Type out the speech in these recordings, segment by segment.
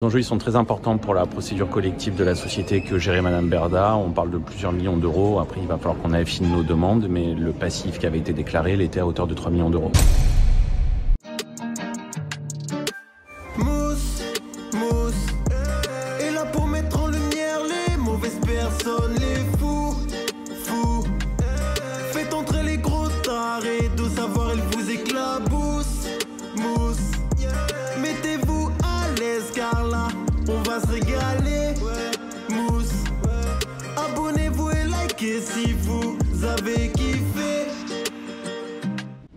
Les enjeux ils sont très importants pour la procédure collective de la société que gérait Madame Berda. On parle de plusieurs millions d'euros. Après, il va falloir qu'on affine nos demandes, mais le passif qui avait été déclaré, il était à hauteur de 3 millions d'euros. Mousse, mousse, est là pour mettre en lumière les mauvaises personnes, les fous, fous. Faites entrer les gros tarés, de savoir elle vous éclabousse, mousse. Mettez-vous à l'aise car là, on va se régaler, mousse. Abonnez-vous et likez si vous avez kiffé.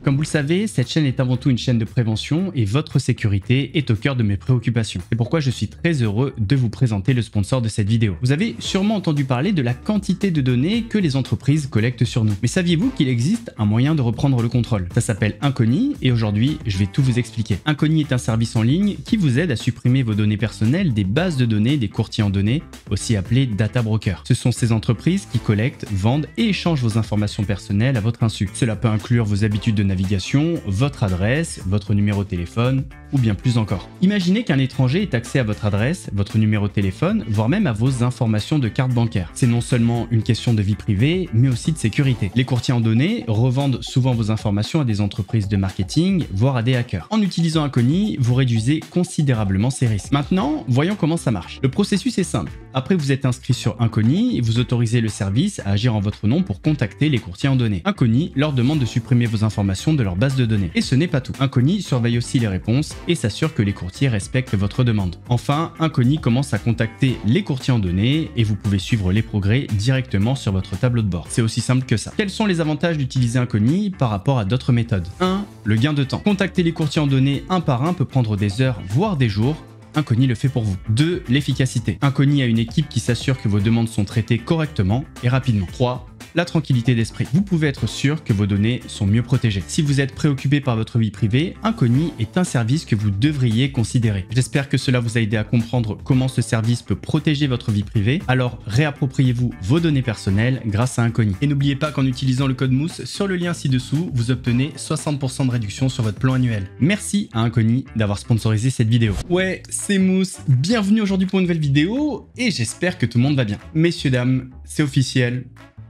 Comme vous le savez, cette chaîne est avant tout une chaîne de prévention et votre sécurité est au cœur de mes préoccupations. C'est pourquoi je suis très heureux de vous présenter le sponsor de cette vidéo. Vous avez sûrement entendu parler de la quantité de données que les entreprises collectent sur nous. Mais saviez-vous qu'il existe un moyen de reprendre le contrôle? Ça s'appelle Incogni et aujourd'hui, je vais tout vous expliquer. Incogni est un service en ligne qui vous aide à supprimer vos données personnelles des bases de données des courtiers en données, aussi appelés data brokers. Ce sont ces entreprises qui collectent, vendent et échangent vos informations personnelles à votre insu. Cela peut inclure vos habitudes de navigation, votre adresse, votre numéro de téléphone ou bien plus encore. Imaginez qu'un étranger ait accès à votre adresse, votre numéro de téléphone, voire même à vos informations de carte bancaire. C'est non seulement une question de vie privée, mais aussi de sécurité. Les courtiers en données revendent souvent vos informations à des entreprises de marketing, voire à des hackers. En utilisant Incogni, vous réduisez considérablement ces risques. Maintenant, voyons comment ça marche. Le processus est simple. Après vous êtes inscrit sur Incogni et vous autorisez le service à agir en votre nom pour contacter les courtiers en données. Incogni leur demande de supprimer vos informations de leur base de données. Et ce n'est pas tout. Incogni surveille aussi les réponses et s'assure que les courtiers respectent votre demande. Enfin, Incogni commence à contacter les courtiers en données et vous pouvez suivre les progrès directement sur votre tableau de bord. C'est aussi simple que ça. Quels sont les avantages d'utiliser Incogni par rapport à d'autres méthodes? 1. Le gain de temps. Contacter les courtiers en données un par un peut prendre des heures, voire des jours. Incogni le fait pour vous. 2. L'efficacité. Incogni a une équipe qui s'assure que vos demandes sont traitées correctement et rapidement. 3. La tranquillité d'esprit. Vous pouvez être sûr que vos données sont mieux protégées. Si vous êtes préoccupé par votre vie privée, Incogni est un service que vous devriez considérer. J'espère que cela vous a aidé à comprendre comment ce service peut protéger votre vie privée. Alors réappropriez-vous vos données personnelles grâce à Incogni. Et n'oubliez pas qu'en utilisant le code MOUSSE sur le lien ci-dessous, vous obtenez 60% de réduction sur votre plan annuel. Merci à Incogni d'avoir sponsorisé cette vidéo. Ouais, c'est Mousse. Bienvenue aujourd'hui pour une nouvelle vidéo et j'espère que tout le monde va bien. Messieurs, dames, c'est officiel.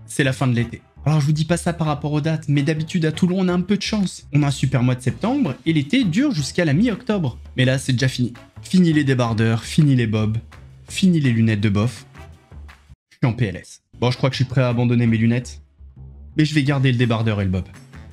C'est la fin de l'été. Alors je vous dis pas ça par rapport aux dates, mais d'habitude à Toulon on a un peu de chance. On a un super mois de septembre et l'été dure jusqu'à la mi-octobre. Mais là c'est déjà fini. Fini les débardeurs, fini les bobs, fini les lunettes de bof. Je suis en PLS. Bon, je crois que je suis prêt à abandonner mes lunettes, mais je vais garder le débardeur et le bob.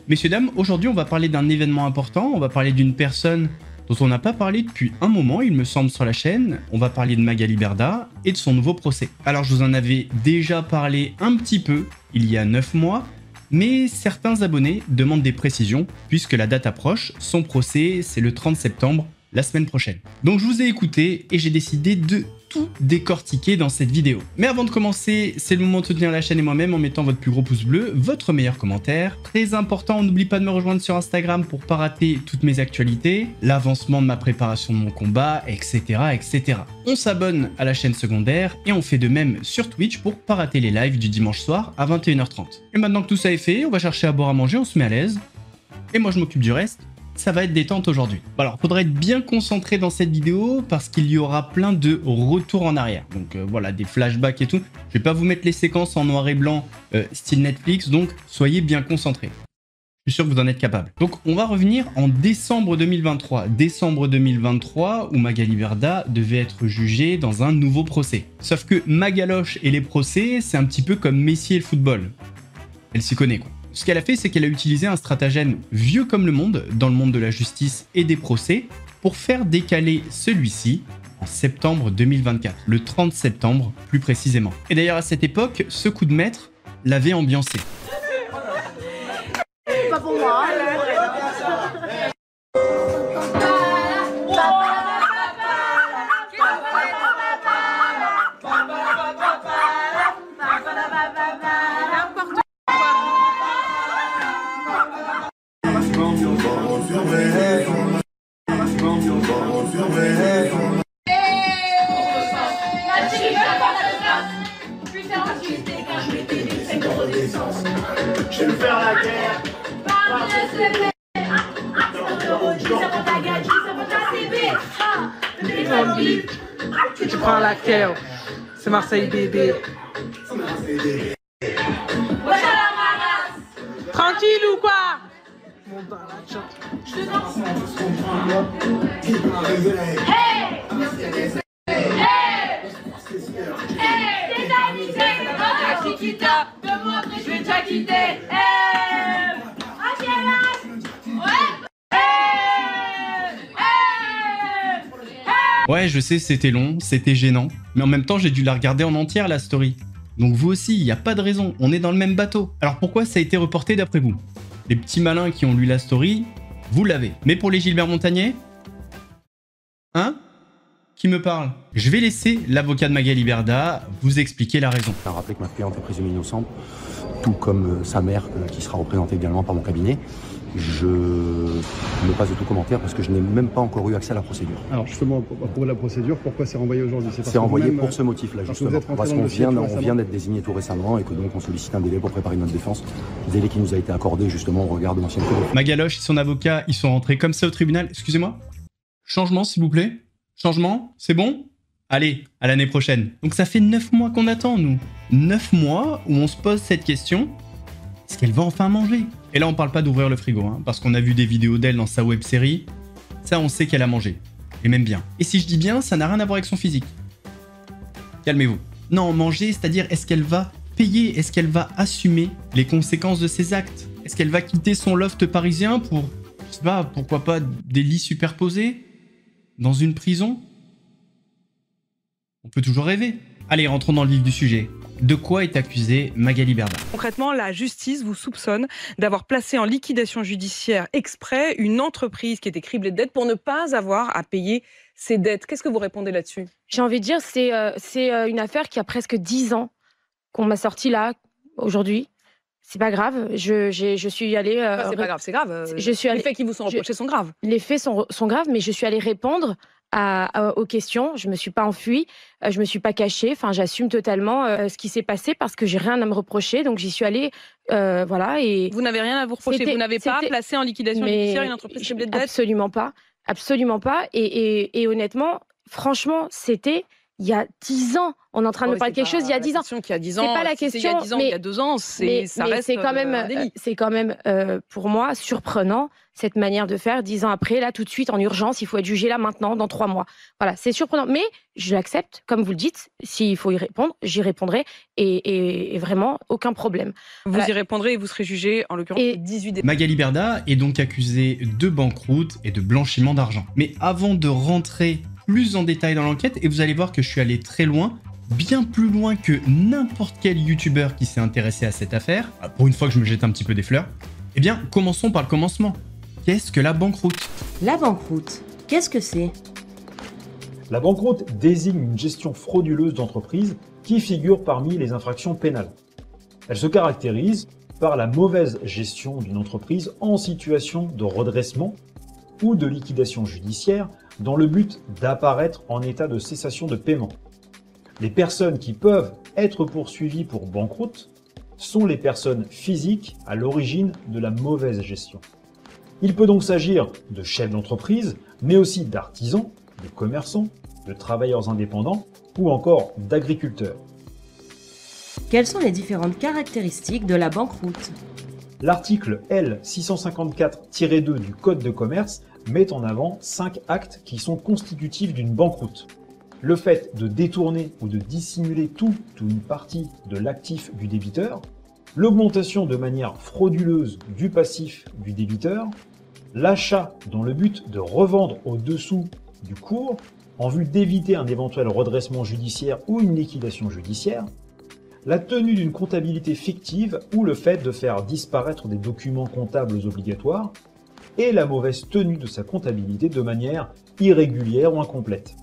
Messieurs, dames, aujourd'hui on va parler d'un événement important, on va parler d'une personne dont on n'a pas parlé depuis un moment, il me semble, sur la chaîne. On va parler de Magali Berda et de son nouveau procès. Alors, je vous en avais déjà parlé un petit peu, il y a 9 mois, mais certains abonnés demandent des précisions, puisque la date approche. Son procès, c'est le 30 septembre, la semaine prochaine. Donc, je vous ai écouté et j'ai décidé de tout décortiquer dans cette vidéo. Mais avant de commencer, c'est le moment de soutenir la chaîne et moi-même en mettant votre plus gros pouce bleu, votre meilleur commentaire. Très important, n'oublie pas de me rejoindre sur Instagram pour pas rater toutes mes actualités, l'avancement de ma préparation de mon combat, etc. etc. On s'abonne à la chaîne secondaire et on fait de même sur Twitch pour pas rater les lives du dimanche soir à 21h30. Et maintenant que tout ça est fait, on va chercher à boire à manger, on se met à l'aise. Et moi je m'occupe du reste. Ça va être détente aujourd'hui. Alors, il faudra être bien concentré dans cette vidéo parce qu'il y aura plein de retours en arrière. Donc voilà, des flashbacks et tout. Je vais pas vous mettre les séquences en noir et blanc style Netflix, donc soyez bien concentrés. Je suis sûr que vous en êtes capable. Donc on va revenir en décembre 2023. Décembre 2023 où Magali Berda devait être jugée dans un nouveau procès. Sauf que Magaloche et les procès, c'est un petit peu comme Messi et le football. Elle s'y connaît quoi. Ce qu'elle a fait, c'est qu'elle a utilisé un stratagème vieux comme le monde, dans le monde de la justice et des procès, pour faire décaler celui-ci en septembre 2024, le 30 septembre plus précisément. Et d'ailleurs à cette époque, ce coup de maître l'avait ambiancé. Pas pour moi. Je vais faire la guerre. Tu prends laquelle? C'est Marseille bébé. Tranquille ou quoi? Ouais, je sais, c'était long, c'était gênant, mais en même temps, j'ai dû la regarder en entière, la story. Donc vous aussi, il n'y a pas de raison, on est dans le même bateau. Alors pourquoi ça a été reporté d'après vous? Les petits malins qui ont lu la story, vous l'avez. Mais pour les Gilbert Montagné? Hein? Qui me parle? Je vais laisser l'avocat de Magali Berda vous expliquer la raison. Je rappeler que ma cliente est présumée innocente, tout comme sa mère qui sera représentée également par mon cabinet. Je ne passe de tout commentaire parce que je n'ai même pas encore eu accès à la procédure. Alors justement, à propos de la procédure, pourquoi c'est renvoyé aujourd'hui? C'est renvoyé pour ce motif-là, justement. Parce qu'on vient d'être désigné tout récemment et que donc on sollicite un délai pour préparer notre défense. Délai qui nous a été accordé justement au regard de l'ancienneté. Magaloche et son avocat, ils sont rentrés comme ça au tribunal. Excusez-moi? Changement, s'il vous plaît? Changement? C'est bon? Allez, à l'année prochaine. Donc ça fait 9 mois qu'on attend, nous. 9 mois où on se pose cette question. Est-ce qu'elle va enfin manger? Et là, on parle pas d'ouvrir le frigo, hein, parce qu'on a vu des vidéos d'elle dans sa web-série. Ça, on sait qu'elle a mangé. Et même bien. Et si je dis bien, ça n'a rien à voir avec son physique. Calmez-vous. Non, manger, c'est-à-dire, est-ce qu'elle va payer? Est-ce qu'elle va assumer les conséquences de ses actes? Est-ce qu'elle va quitter son loft parisien pour, je sais pas, pourquoi pas des lits superposés? Dans une prison? On peut toujours rêver. Allez, rentrons dans le vif du sujet. De quoi est accusée Magali Berda? Concrètement, la justice vous soupçonne d'avoir placé en liquidation judiciaire exprès une entreprise qui était criblée de dettes pour ne pas avoir à payer ses dettes. Qu'est-ce que vous répondez là-dessus? J'ai envie de dire, c'est une affaire qui a presque 10 ans qu'on m'a sortie là, aujourd'hui. C'est pas grave, je suis allée... c'est pas grave, c'est grave. Les faits qui vous sont reprochés sont graves. Les faits sont graves, mais je suis allée répondre aux questions. Je me suis pas enfuie, je me suis pas cachée. Enfin, j'assume totalement ce qui s'est passé parce que j'ai rien à me reprocher. Donc j'y suis allée, voilà. Et vous n'avez rien à vous reprocher. Vous n'avez pas placé en liquidation judiciaire une entreprise criblée de dettes? Absolument pas, absolument pas. Et honnêtement, franchement, c'était il y a 10 ans. On est en train de me parler de quelque chose il y a 10 ans. C'est pas la question. Il y a 10 ans, mais, il y a 2 ans, ça reste c'est quand même, un délit. C'est quand même pour moi surprenant cette manière de faire 10 ans après, là tout de suite en urgence, il faut être jugé là maintenant dans 3 mois. Voilà, c'est surprenant, mais je l'accepte, comme vous le dites. S'il faut y répondre, j'y répondrai et vraiment aucun problème. Vous y répondrez et vous serez jugé en l'occurrence le 18 décembre. Magali Berda est donc accusée de banqueroute et de blanchiment d'argent. Mais avant de rentrer plus en détail dans l'enquête, et vous allez voir que je suis allé très loin, bien plus loin que n'importe quel youtubeur qui s'est intéressé à cette affaire, pour une fois que je me jette un petit peu des fleurs, eh bien, commençons par le commencement. Qu'est-ce que la banqueroute? La banqueroute, qu'est-ce que c'est? La banqueroute désigne une gestion frauduleuse d'entreprise qui figure parmi les infractions pénales. Elle se caractérise par la mauvaise gestion d'une entreprise en situation de redressement ou de liquidation judiciaire dans le but d'apparaître en état de cessation de paiement. Les personnes qui peuvent être poursuivies pour banqueroute sont les personnes physiques à l'origine de la mauvaise gestion. Il peut donc s'agir de chefs d'entreprise, mais aussi d'artisans, de commerçants, de travailleurs indépendants ou encore d'agriculteurs. Quelles sont les différentes caractéristiques de la banqueroute? L'article L654-2 du Code de commerce met en avant 5 actes qui sont constitutifs d'une banqueroute. Le fait de détourner ou de dissimuler tout ou une partie de l'actif du débiteur, l'augmentation de manière frauduleuse du passif du débiteur, l'achat dans le but de revendre au-dessous du cours en vue d'éviter un éventuel redressement judiciaire ou une liquidation judiciaire, la tenue d'une comptabilité fictive ou le fait de faire disparaître des documents comptables obligatoires, et la mauvaise tenue de sa comptabilité de manière irrégulière ou incomplète.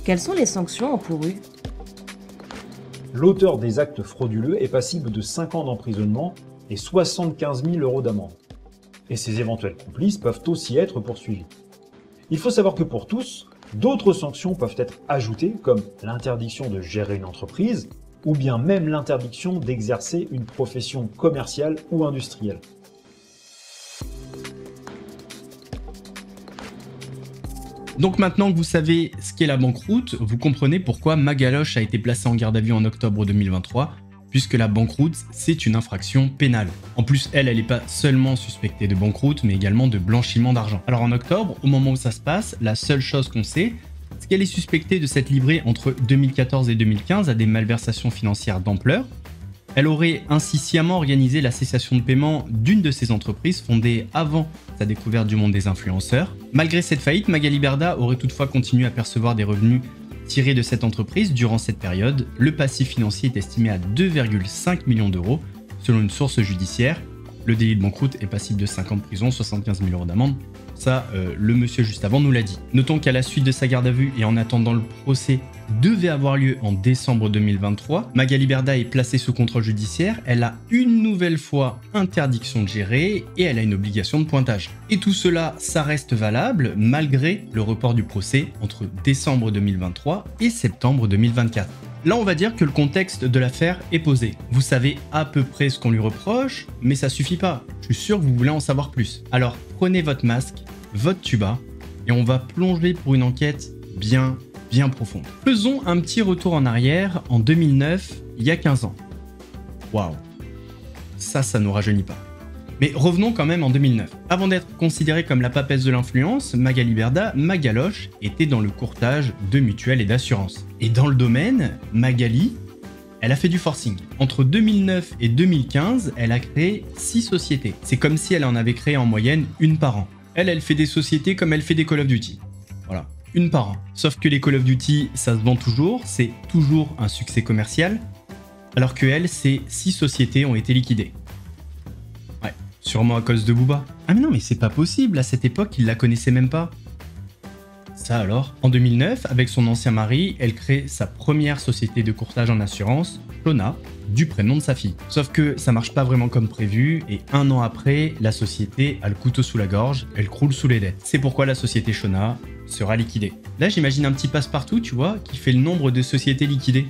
Quelles sont les sanctions encourues? L'auteur des actes frauduleux est passible de 5 ans d'emprisonnement et 75 000 € d'amende. Et ses éventuels complices peuvent aussi être poursuivis. Il faut savoir que pour tous, d'autres sanctions peuvent être ajoutées comme l'interdiction de gérer une entreprise ou bien même l'interdiction d'exercer une profession commerciale ou industrielle. Donc maintenant que vous savez ce qu'est la banqueroute, vous comprenez pourquoi Magaloche a été placée en garde à vue en octobre 2023, puisque la banqueroute, c'est une infraction pénale. En plus, elle n'est pas seulement suspectée de banqueroute, mais également de blanchiment d'argent. Alors en octobre, au moment où ça se passe, la seule chose qu'on sait, c'est qu'elle est suspectée de s'être livrée entre 2014 et 2015 à des malversations financières d'ampleur. Elle aurait ainsi sciemment organisé la cessation de paiement d'une de ses entreprises fondées avant sa découverte du monde des influenceurs. Malgré cette faillite, Magali Berda aurait toutefois continué à percevoir des revenus tirés de cette entreprise durant cette période. Le passif financier est estimé à 2,5 millions d'euros selon une source judiciaire. Le délit de banqueroute est passible de 5 ans de prison, 75 000 euros d'amende. Ça, le monsieur juste avant nous l'a dit. Notons qu'à la suite de sa garde à vue et en attendant le procès devait avoir lieu en décembre 2023, Magali Berda est placée sous contrôle judiciaire, elle a une nouvelle fois interdiction de gérer et elle a une obligation de pointage. Et tout cela, ça reste valable malgré le report du procès entre décembre 2023 et septembre 2024. Là, on va dire que le contexte de l'affaire est posé. Vous savez à peu près ce qu'on lui reproche, mais ça suffit pas. Je suis sûr que vous voulez en savoir plus. Alors, prenez votre masque, votre tuba, et on va plonger pour une enquête bien profonde. Faisons un petit retour en arrière, en 2009, il y a 15 ans. Waouh, ça nous rajeunit pas. Mais revenons quand même en 2009. Avant d'être considérée comme la papesse de l'influence, Magali Berda, Magaloche, était dans le courtage de mutuelles et d'assurances. Et dans le domaine, Magali, elle a fait du forcing. Entre 2009 et 2015, elle a créé 6 sociétés. C'est comme si elle en avait créé en moyenne une par an. Elle fait des sociétés comme elle fait des Call of Duty. Voilà, une par an. Sauf que les Call of Duty, ça se vend toujours, c'est toujours un succès commercial, alors que elle, ces 6 sociétés ont été liquidées. Ouais, sûrement à cause de Booba. Ah mais non, mais c'est pas possible, à cette époque, il la connaissait même pas. Ça alors. En 2009, avec son ancien mari, elle crée sa première société de courtage en assurance, Shona, du prénom de sa fille. Sauf que ça marche pas vraiment comme prévu, et 1 an après, la société a le couteau sous la gorge, elle croule sous les dettes. C'est pourquoi la société Shona sera liquidée. Là, j'imagine un petit passe-partout, tu vois, qui fait le nombre de sociétés liquidées.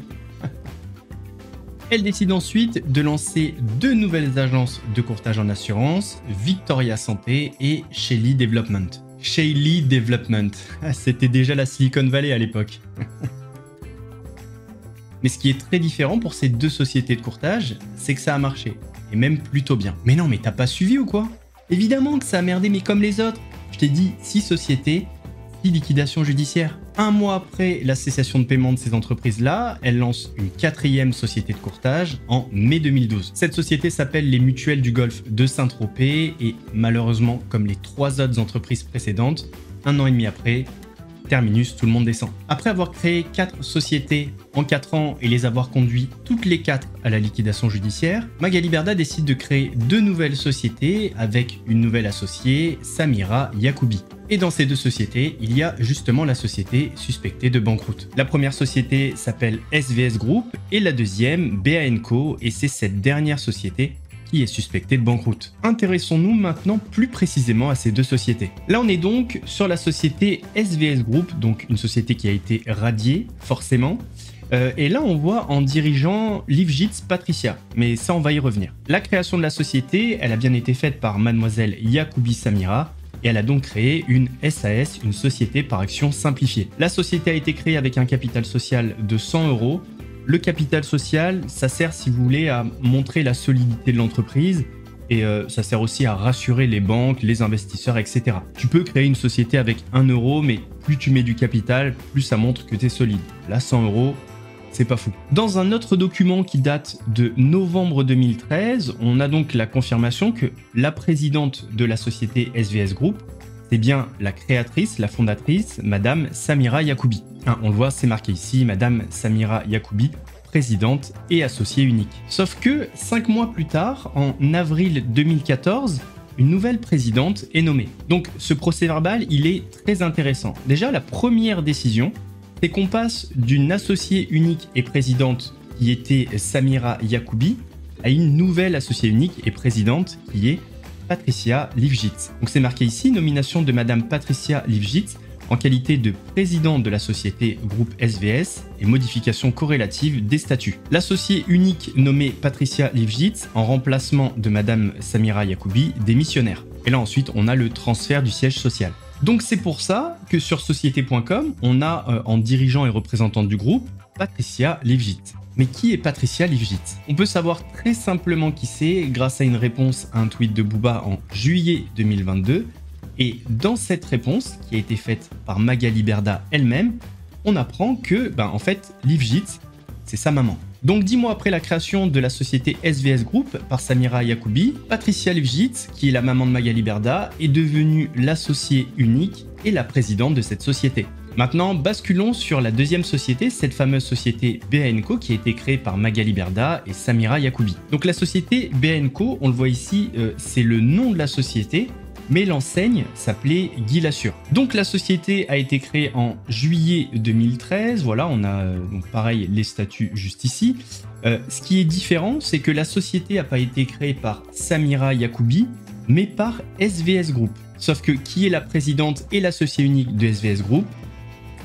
Elle décide ensuite de lancer 2 nouvelles agences de courtage en assurance, Victoria Santé et Shelly Development. Shelly Development, c'était déjà la Silicon Valley à l'époque. Mais ce qui est très différent pour ces 2 sociétés de courtage, c'est que ça a marché, et même plutôt bien. Mais non, mais t'as pas suivi ou quoi? Évidemment que ça a merdé, mais comme les autres. Je t'ai dit 6 sociétés, 6 liquidations judiciaires. 1 mois après la cessation de paiement de ces entreprises-là, elle lance une 4e société de courtage en mai 2012. Cette société s'appelle les Mutuelles du Golfe de Saint-Tropez et malheureusement, comme les 3 autres entreprises précédentes, 1 an et demi après, terminus, tout le monde descend. Après avoir créé 4 sociétés en 4 ans et les avoir conduites toutes les 4 à la liquidation judiciaire, Magali Berda décide de créer 2 nouvelles sociétés avec une nouvelle associée, Samira Yacoubi. Et dans ces 2 sociétés, il y a justement la société suspectée de banqueroute. La première société s'appelle SVS Group et la deuxième BAN Co, et c'est cette dernière société qui est suspectée de banqueroute. Intéressons-nous maintenant plus précisément à ces 2 sociétés. Là, on est donc sur la société SVS Group, donc une société qui a été radiée, forcément. Et là, on voit en dirigeant Livjits Patricia, mais ça, on va y revenir. La création de la société, elle a bien été faite par mademoiselle Yacoubi Samira, et elle a donc créé une SAS, une société par action simplifiée. La société a été créée avec un capital social de 100 €. Le capital social, ça sert, si vous voulez, à montrer la solidité de l'entreprise et ça sert aussi à rassurer les banques, les investisseurs, etc. Tu peux créer une société avec 1 €, mais plus tu mets du capital, plus ça montre que tu es solide. Là, 100 €, c'est pas fou. Dans un autre document qui date de novembre 2013, on a donc la confirmation que la présidente de la société SVS Group, c'est bien la créatrice, la fondatrice, Madame Samira Yacoubi. Hein, on le voit, c'est marqué ici, Madame Samira Yacoubi, présidente et associée unique. Sauf que 5 mois plus tard, en avril 2014, une nouvelle présidente est nommée. Donc ce procès-verbal, il est très intéressant. Déjà, la première décision, c'est qu'on passe d'une associée unique et présidente qui était Samira Yacoubi à une nouvelle associée unique et présidente qui est Patricia Livjits. Donc c'est marqué ici, nomination de Madame Patricia Livjits en qualité de présidente de la société groupe SVS et modification corrélative des statuts. L'associée unique nommée Patricia Livjits en remplacement de Madame Samira Yacoubi, démissionnaire. Et là ensuite, on a le transfert du siège social. Donc c'est pour ça que sur société.com, on a en dirigeant et représentante du groupe, Patricia Livgit. Mais qui est Patricia Livgit? On peut savoir très simplement qui c'est grâce à une réponse à un tweet de Booba en juillet 2022. Et dans cette réponse, qui a été faite par Magali Berda elle-même, on apprend que, en fait, Livgit, c'est sa maman. Donc 10 mois après la création de la société SVS Group par Samira Yacoubi, Patricia Livgit, qui est la maman de Magali Berda, est devenue l'associée unique et la présidente de cette société. Maintenant, basculons sur la deuxième société, cette fameuse société BA & Co qui a été créée par Magali Berda et Samira Yacoubi. Donc la société BA & Co, on le voit ici, c'est le nom de la société, mais l'enseigne s'appelait Guy Lassure. Donc la société a été créée en juillet 2013, voilà, on a donc pareil les statuts juste ici. Ce qui est différent, c'est que la société n'a pas été créée par Samira Yacoubi, mais par SVS Group. Sauf que qui est la présidente et l'associée unique de SVS Group?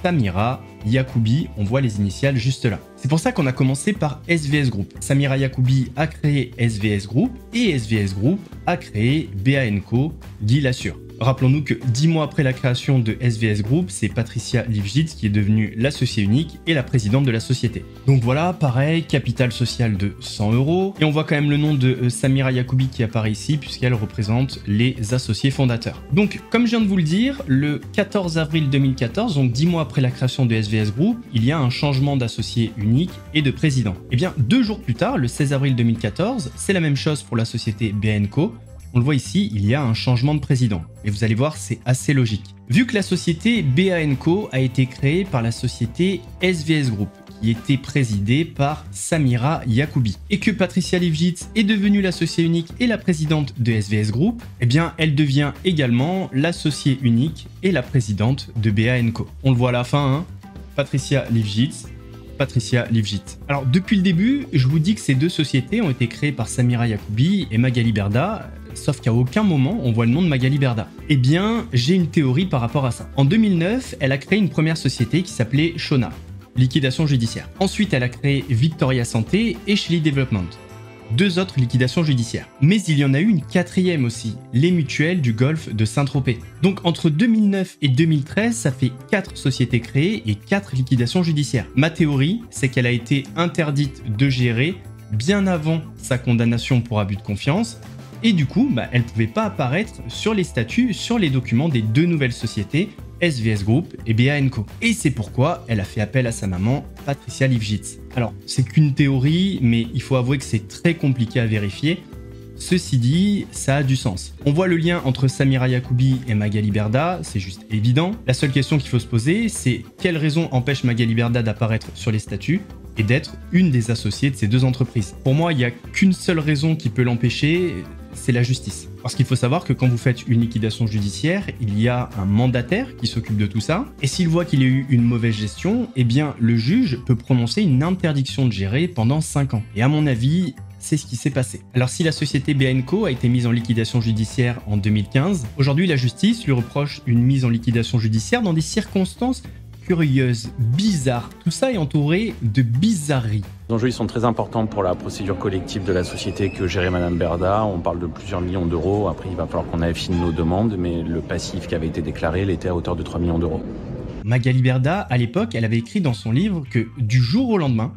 Samira Yacoubi, on voit les initiales juste là. C'est pour ça qu'on a commencé par SVS Group. Samira Yacoubi a créé SVS Group et SVS Group a créé BA & Co, Guy Lassure. Rappelons-nous que 10 mois après la création de SVS Group, c'est Patricia Livgit qui est devenue l'associée unique et la présidente de la société. Donc voilà, pareil, capital social de 100 €. Et on voit quand même le nom de Samira Yacoubi qui apparaît ici puisqu'elle représente les associés fondateurs. Donc comme je viens de vous le dire, le 14 avril 2014, donc 10 mois après la création de SVS Group, il y a un changement d'associé unique et de président. Et bien 2 jours plus tard, le 16 avril 2014, c'est la même chose pour la société BA & Co. On le voit ici, il y a un changement de président. Et vous allez voir, c'est assez logique. Vu que la société BA & Co a été créée par la société SVS Group, qui était présidée par Samira Yacoubi, et que Patricia Livgit est devenue l'associée unique et la présidente de SVS Group, eh bien, elle devient également l'associée unique et la présidente de BA & Co. On le voit à la fin, hein, Patricia Livgit. Alors depuis le début, je vous dis que ces deux sociétés ont été créées par Samira Yacoubi et Magali Berda, sauf qu'à aucun moment on voit le nom de Magali Berda. Eh bien, j'ai une théorie par rapport à ça. En 2009, elle a créé une première société qui s'appelait Shona, liquidation judiciaire. Ensuite, elle a créé Victoria Santé et Shelley Development. 2 autres liquidations judiciaires. Mais il y en a eu une 4e aussi, les mutuelles du Golfe de Saint-Tropez. Donc entre 2009 et 2013, ça fait 4 sociétés créées et 4 liquidations judiciaires. Ma théorie, c'est qu'elle a été interdite de gérer bien avant sa condamnation pour abus de confiance, et du coup, elle ne pouvait pas apparaître sur les statuts, sur les documents des 2 nouvelles sociétés, SVS Group et BA & Co. Et c'est pourquoi elle a fait appel à sa maman, Patricia Livgit. Alors, c'est qu'une théorie, mais il faut avouer que c'est très compliqué à vérifier. Ceci dit, ça a du sens. On voit le lien entre Samira Yacoubi et Magali Berda, c'est juste évident. La seule question qu'il faut se poser, c'est quelle raison empêche Magali Berda d'apparaître sur les statuts et d'être une des associées de ces 2 entreprises. Pour moi, il n'y a qu'une seule raison qui peut l'empêcher, c'est la justice. Parce qu'il faut savoir que quand vous faites une liquidation judiciaire, il y a un mandataire qui s'occupe de tout ça, et s'il voit qu'il y a eu une mauvaise gestion, eh bien le juge peut prononcer une interdiction de gérer pendant 5 ans. Et à mon avis, c'est ce qui s'est passé. Alors si la société BA & Co a été mise en liquidation judiciaire en 2015, aujourd'hui la justice lui reproche une mise en liquidation judiciaire dans des circonstances curieuses, bizarres. Tout ça est entouré de bizarreries. Les enjeux sont très importants pour la procédure collective de la société que gérait Madame Berda. On parle de plusieurs millions d'euros. Après, il va falloir qu'on affine nos demandes, mais le passif qui avait été déclaré, il était à hauteur de 3 millions d'euros. Magali Berda, à l'époque, elle avait écrit dans son livre que du jour au lendemain,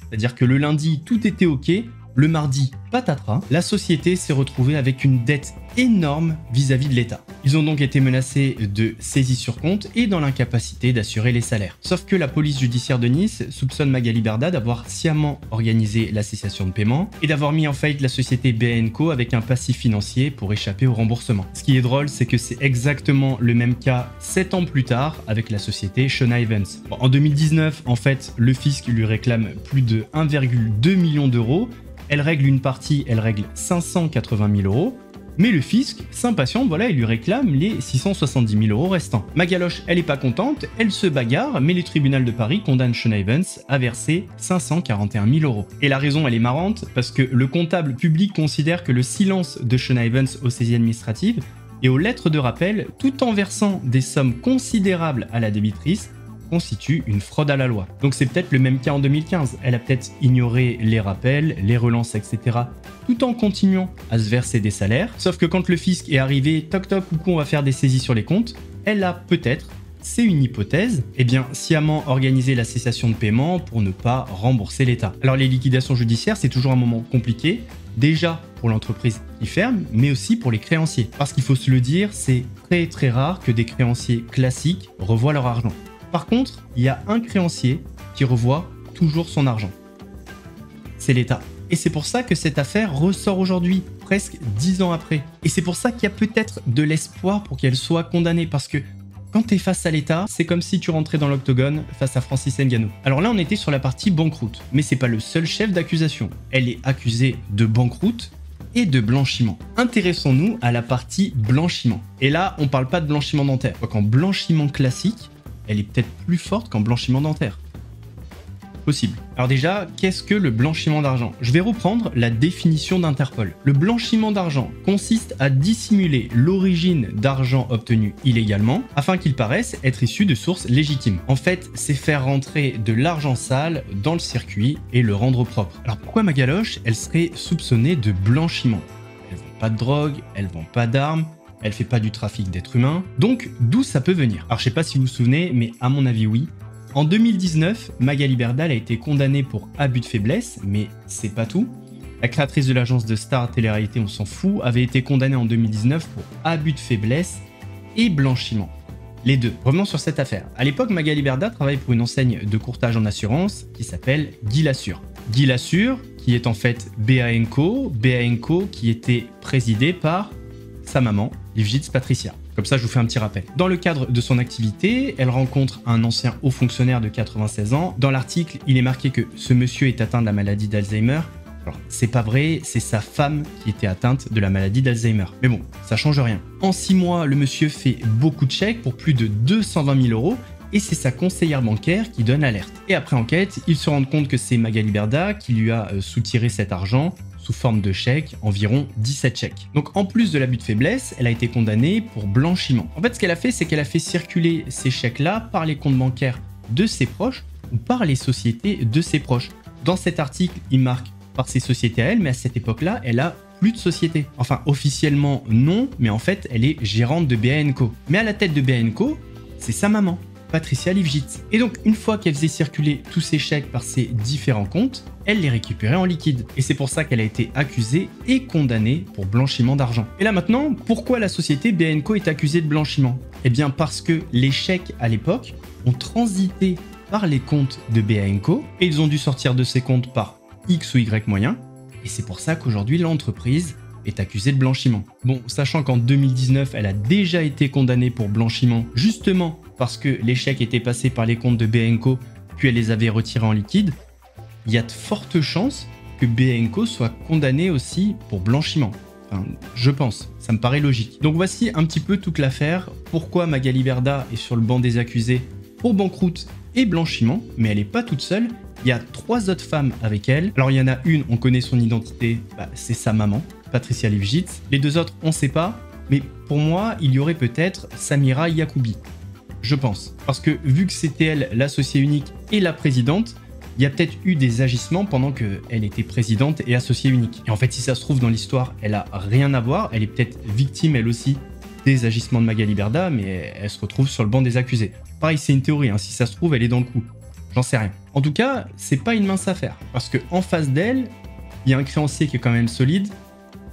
c'est-à-dire que le lundi, tout était OK, le mardi, patatras, la société s'est retrouvée avec une dette énorme vis-à-vis de l'État. Ils ont donc été menacés de saisie sur compte et dans l'incapacité d'assurer les salaires. Sauf que la police judiciaire de Nice soupçonne Magali Berda d'avoir sciemment organisé la cessation de paiement et d'avoir mis en faillite la société BA & Co avec un passif financier pour échapper au remboursement. Ce qui est drôle, c'est que c'est exactement le même cas 7 ans plus tard avec la société Shona Evans. Bon, en 2019, en fait, le fisc lui réclame plus de 1,2 million d'euros. Elle règle une partie, elle règle 580 000 euros, mais le fisc s'impatiente, voilà, il lui réclame les 670 000 euros restants. Magaloche, elle est pas contente, elle se bagarre, mais le tribunal de Paris condamne Shona Evans à verser 541 000 euros. Et la raison, elle est marrante, parce que le comptable public considère que le silence de Shona Evans aux saisies administratives et aux lettres de rappel, tout en versant des sommes considérables à la débitrice, constitue une fraude à la loi. Donc c'est peut-être le même cas en 2015. Elle a peut-être ignoré les rappels, les relances, etc. tout en continuant à se verser des salaires. Sauf que quand le fisc est arrivé, toc toc, coucou, on va faire des saisies sur les comptes, elle a peut-être, c'est une hypothèse, sciemment organisé la cessation de paiement pour ne pas rembourser l'État. Alors les liquidations judiciaires, c'est toujours un moment compliqué, déjà pour l'entreprise qui ferme, mais aussi pour les créanciers. Parce qu'il faut se le dire, c'est très très rare que des créanciers classiques revoient leur argent. Par contre, il y a un créancier qui revoit toujours son argent. C'est l'État. Et c'est pour ça que cette affaire ressort aujourd'hui, presque 10 ans après. Et c'est pour ça qu'il y a peut-être de l'espoir pour qu'elle soit condamnée, parce que quand tu es face à l'État, c'est comme si tu rentrais dans l'octogone face à Francis Ngannou. Alors là, on était sur la partie banqueroute, mais c'est pas le seul chef d'accusation. Elle est accusée de banqueroute et de blanchiment. Intéressons-nous à la partie blanchiment. Et là, on parle pas de blanchiment dentaire. En blanchiment classique, elle est peut-être plus forte qu'en blanchiment dentaire. Possible. Alors déjà, qu'est-ce que le blanchiment d'argent? Je vais reprendre la définition d'Interpol. Le blanchiment d'argent consiste à dissimuler l'origine d'argent obtenu illégalement afin qu'il paraisse être issu de sources légitimes. En fait, c'est faire rentrer de l'argent sale dans le circuit et le rendre propre. Alors pourquoi ma galoche, elle serait soupçonnée de blanchiment? Elle vend pas de drogue, elle vend pas d'armes, elle fait pas du trafic d'êtres humains. Donc d'où ça peut venir? Alors je sais pas si vous vous souvenez, mais à mon avis oui. En 2019, Magali Berdal a été condamnée pour abus de faiblesse, mais c'est pas tout. La créatrice de l'agence de Star Télé-Réalité, on s'en fout, avait été condamnée en 2019 pour abus de faiblesse et blanchiment. Les deux. Revenons sur cette affaire. À l'époque, Magali Berdal travaille pour une enseigne de courtage en assurance qui s'appelle Guy Lassure. Guy Lassure, qui est en fait BA & Co, qui était présidé par sa maman, Yvgits Patricia. Comme ça, je vous fais un petit rappel. Dans le cadre de son activité, elle rencontre un ancien haut fonctionnaire de 96 ans. Dans l'article, il est marqué que ce monsieur est atteint de la maladie d'Alzheimer. Alors, c'est pas vrai, c'est sa femme qui était atteinte de la maladie d'Alzheimer. Mais bon, ça change rien. En 6 mois, le monsieur fait beaucoup de chèques pour plus de 220 000 € et c'est sa conseillère bancaire qui donne l'alerte. Et après enquête, ils se rendent compte que c'est Magali Berdal qui lui a soutiré cet argent sous forme de chèques, environ 17 chèques. Donc en plus de l'abus de faiblesse, elle a été condamnée pour blanchiment. En fait, ce qu'elle a fait, c'est qu'elle a fait circuler ces chèques-là par les comptes bancaires de ses proches ou par les sociétés de ses proches. Dans cet article, il marque par ses sociétés à elle, mais à cette époque-là, elle a plus de société. Enfin, officiellement non, mais en fait, elle est gérante de BA & Co. Mais à la tête de BA & Co, c'est sa maman, Patricia Yvgits. Et donc, une fois qu'elle faisait circuler tous ces chèques par ses différents comptes, elle les récupérait en liquide. Et c'est pour ça qu'elle a été accusée et condamnée pour blanchiment d'argent. Et là maintenant, pourquoi la société BA & Co est accusée de blanchiment? Eh bien parce que les chèques à l'époque ont transité par les comptes de BA & Co et ils ont dû sortir de ces comptes par X ou Y moyen. Et c'est pour ça qu'aujourd'hui l'entreprise est accusée de blanchiment. Bon, sachant qu'en 2019, elle a déjà été condamnée pour blanchiment, justement parce que les chèques étaient passés par les comptes de BA & Co, puis elle les avait retirés en liquide, il y a de fortes chances que BA & Co soit condamné aussi pour blanchiment. Enfin, je pense, ça me paraît logique. Donc voici un petit peu toute l'affaire, pourquoi Magali Berdal est sur le banc des accusés pour banqueroute et blanchiment, mais elle n'est pas toute seule. Il y a 3 autres femmes avec elle. Alors il y en a une, on connaît son identité, c'est sa maman, Patricia Yvgits. Les 2 autres, on ne sait pas, mais pour moi, il y aurait peut-être Samira Yacoubi. Je pense. Parce que vu que c'était elle l'associée unique et la présidente, il y a peut-être eu des agissements pendant qu'elle était présidente et associée unique. Et en fait, si ça se trouve dans l'histoire, elle a rien à voir. Elle est peut-être victime, elle aussi, des agissements de Magali Berdal, mais elle se retrouve sur le banc des accusés. Pareil, c'est une théorie, hein. Si ça se trouve, elle est dans le coup. J'en sais rien. En tout cas, c'est pas une mince affaire. Parce qu'en face d'elle, il y a un créancier qui est quand même solide,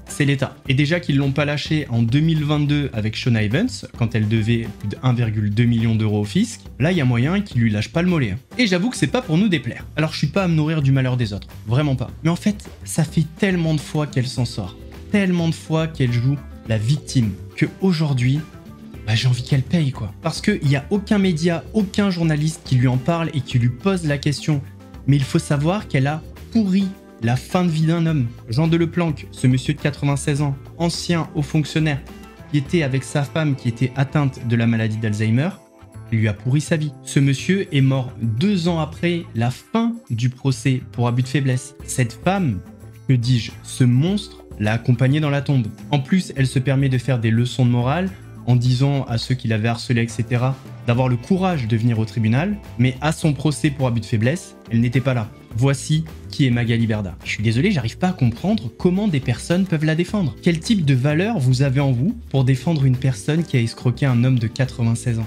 c'est l'État. Et déjà qu'ils l'ont pas lâché en 2022 avec Shona Evans, quand elle devait plus de 1,2 million € au fisc, là il y a moyen qu'ils lui lâchent pas le mollet. Et j'avoue que c'est pas pour nous déplaire. Alors je suis pas à me nourrir du malheur des autres, vraiment pas. Mais en fait, ça fait tellement de fois qu'elle s'en sort, tellement de fois qu'elle joue la victime, que aujourd'hui, j'ai envie qu'elle paye quoi. Parce qu'il n'y a aucun média, aucun journaliste qui lui en parle et qui lui pose la question. Mais il faut savoir qu'elle a pourri la fin de vie d'un homme. Jean Deleplanque, ce monsieur de 96 ans, ancien haut fonctionnaire, qui était avec sa femme qui était atteinte de la maladie d'Alzheimer, lui a pourri sa vie. Ce monsieur est mort 2 ans après la fin du procès pour abus de faiblesse. Cette femme, que dis-je, ce monstre, l'a accompagné dans la tombe. En plus, elle se permet de faire des leçons de morale en disant à ceux qui l'avaient harcelé, etc., d'avoir le courage de venir au tribunal, mais à son procès pour abus de faiblesse, elle n'était pas là. Voici qui est Magali Berda. Je suis désolé, j'arrive pas à comprendre comment des personnes peuvent la défendre. Quel type de valeur vous avez en vous pour défendre une personne qui a escroqué un homme de 96 ans?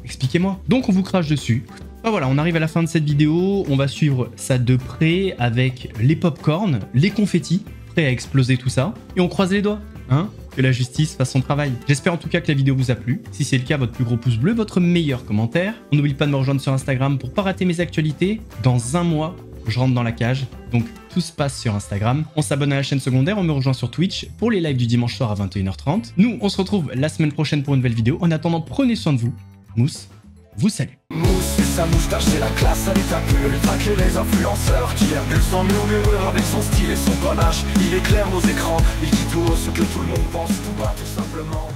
Expliquez-moi. Donc on vous crache dessus. Ah voilà, on arrive à la fin de cette vidéo, on va suivre ça de près avec les pop-corn, les confettis, prêts à exploser tout ça, et on croise les doigts, hein, que la justice fasse son travail. J'espère en tout cas que la vidéo vous a plu. Si c'est le cas, votre plus gros pouce bleu, votre meilleur commentaire. On n'oublie pas de me rejoindre sur Instagram pour pas rater mes actualités. Dans un mois, je rentre dans la cage, donc tout se passe sur Instagram. On s'abonne à la chaîne secondaire, on me rejoint sur Twitch pour les lives du dimanche soir à 21h30. Nous, on se retrouve la semaine prochaine pour une nouvelle vidéo. En attendant, prenez soin de vous. Mousse vous salue. Mousse et sa moustache, c'est la classe, elle est un peu traquer les influenceurs qui aiment son murmureur avec son style et son panache. Il éclaire nos écrans, il dit tout haut ce que tout le monde pense tout bas tout simplement.